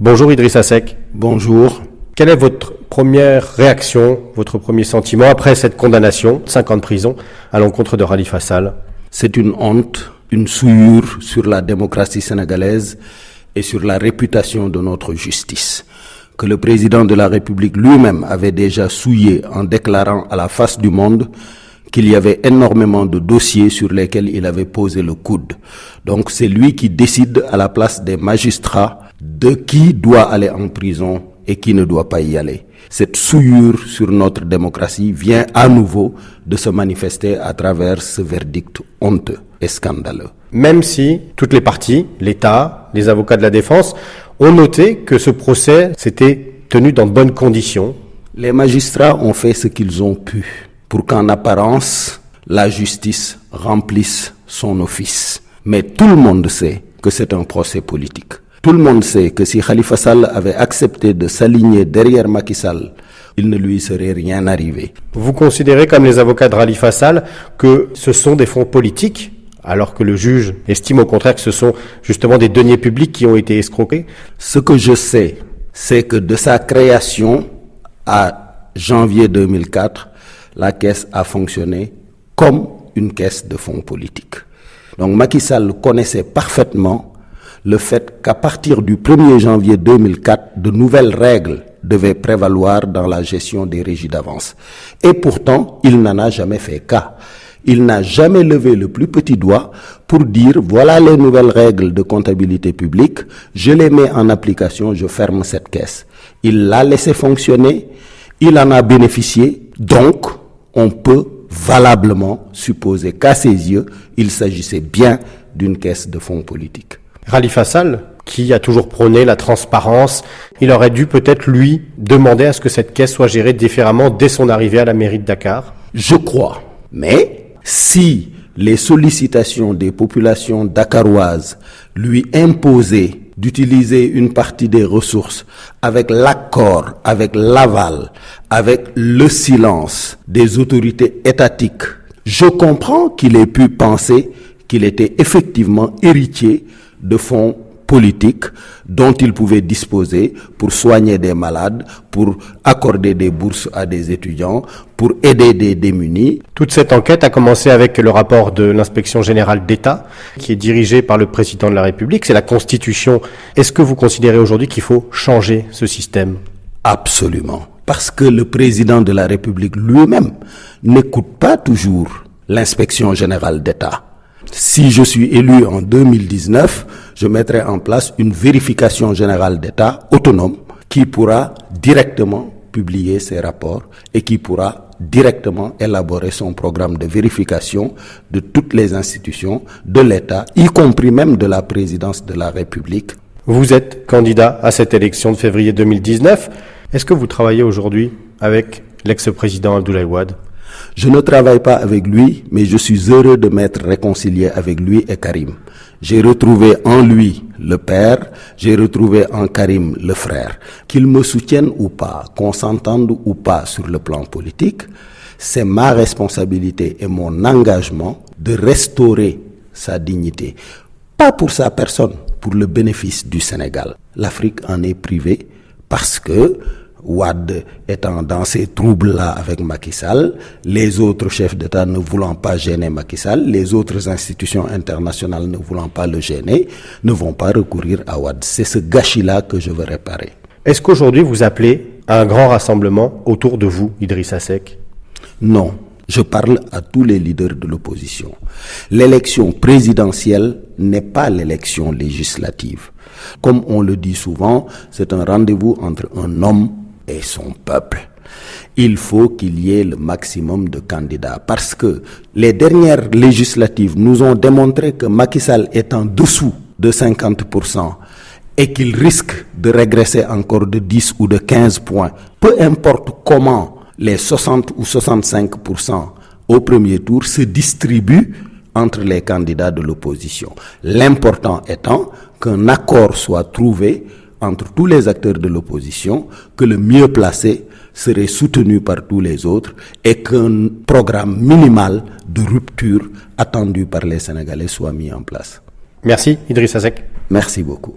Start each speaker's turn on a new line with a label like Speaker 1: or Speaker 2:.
Speaker 1: Bonjour Idrissa Seck.
Speaker 2: Bonjour.
Speaker 1: Quelle est votre première réaction, votre premier sentiment après cette condamnation, 5 ans de prison, à l'encontre de Khalifa Sall?
Speaker 2: C'est une honte, une souillure sur la démocratie sénégalaise et sur la réputation de notre justice, que le président de la République lui-même avait déjà souillé en déclarant à la face du monde qu'il y avait énormément de dossiers sur lesquels il avait posé le coude. Donc c'est lui qui décide à la place des magistrats de qui doit aller en prison et qui ne doit pas y aller. Cette souillure sur notre démocratie vient à nouveau de se manifester à travers ce verdict honteux et scandaleux.
Speaker 1: Même si toutes les parties, l'État, les avocats de la défense, ont noté que ce procès s'était tenu dans de bonnes conditions.
Speaker 2: Les magistrats ont fait ce qu'ils ont pu pour qu'en apparence, la justice remplisse son office. Mais tout le monde sait que c'est un procès politique. Tout le monde sait que si Khalifa Sall avait accepté de s'aligner derrière Macky Sall, il ne lui serait rien arrivé.
Speaker 1: Vous considérez, comme les avocats de Khalifa Sall, que ce sont des fonds politiques, alors que le juge estime au contraire que ce sont justement des deniers publics qui ont été escroqués?
Speaker 2: Ce que je sais, c'est que de sa création à janvier 2004, la caisse a fonctionné comme une caisse de fonds politiques. Donc Macky Sall connaissait parfaitement le fait qu'à partir du 1er janvier 2004, de nouvelles règles devaient prévaloir dans la gestion des régies d'avance. Et pourtant, il n'en a jamais fait cas. Il n'a jamais levé le plus petit doigt pour dire voilà les nouvelles règles de comptabilité publique, je les mets en application, je ferme cette caisse. Il l'a laissé fonctionner, il en a bénéficié, donc on peut valablement supposer qu'à ses yeux, il s'agissait bien d'une caisse de fonds politiques.
Speaker 1: Khalifa Sall, qui a toujours prôné la transparence, il aurait dû peut-être, lui, demander à ce que cette caisse soit gérée différemment dès son arrivée à la mairie de Dakar.
Speaker 2: Je crois. Mais si les sollicitations des populations dakaroises lui imposaient d'utiliser une partie des ressources avec l'accord, avec l'aval, avec le silence des autorités étatiques, je comprends qu'il ait pu penser qu'il était effectivement héritier de fonds politiques dont il pouvait disposer pour soigner des malades, pour accorder des bourses à des étudiants, pour aider des démunis.
Speaker 1: Toute cette enquête a commencé avec le rapport de l'inspection générale d'État, qui est dirigé par le président de la République. C'est la Constitution. Est-ce que vous considérez aujourd'hui qu'il faut changer ce système?
Speaker 2: Absolument. Parce que le président de la République lui-même n'écoute pas toujours l'inspection générale d'État. Si je suis élu en 2019, je mettrai en place une vérification générale d'État autonome qui pourra directement publier ses rapports et qui pourra directement élaborer son programme de vérification de toutes les institutions de l'État, y compris même de la présidence de la République.
Speaker 1: Vous êtes candidat à cette élection de février 2019. Est-ce que vous travaillez aujourd'hui avec l'ex-président Abdoulaye Wade?
Speaker 2: Je ne travaille pas avec lui, mais je suis heureux de m'être réconcilié avec lui et Karim. J'ai retrouvé en lui le père, j'ai retrouvé en Karim le frère. Qu'il me soutienne ou pas, qu'on s'entende ou pas sur le plan politique, c'est ma responsabilité et mon engagement de restaurer sa dignité. Pas pour sa personne, pour le bénéfice du Sénégal. L'Afrique en est privée parce que Wade étant dans ces troubles-là avec Macky Sall, les autres chefs d'État ne voulant pas gêner Macky Sall, les autres institutions internationales ne voulant pas le gêner, ne vont pas recourir à Wade. C'est ce gâchis-là que je veux réparer.
Speaker 1: Est-ce qu'aujourd'hui vous appelez à un grand rassemblement autour de vous, Idrissa Seck?
Speaker 2: Non. Je parle à tous les leaders de l'opposition. L'élection présidentielle n'est pas l'élection législative. Comme on le dit souvent, c'est un rendez-vous entre un homme et son peuple. Il faut qu'il y ait le maximum de candidats parce que les dernières législatives nous ont démontré que Macky Sall est en dessous de 50% et qu'il risque de régresser encore de 10 ou de 15 points. Peu importe comment les 60 ou 65% au premier tour se distribuent entre les candidats de l'opposition. L'important étant qu'un accord soit trouvé entre tous les acteurs de l'opposition, que le mieux placé serait soutenu par tous les autres et qu'un programme minimal de rupture attendu par les Sénégalais soit mis en place.
Speaker 1: Merci Idrissa Seck.
Speaker 2: Merci beaucoup.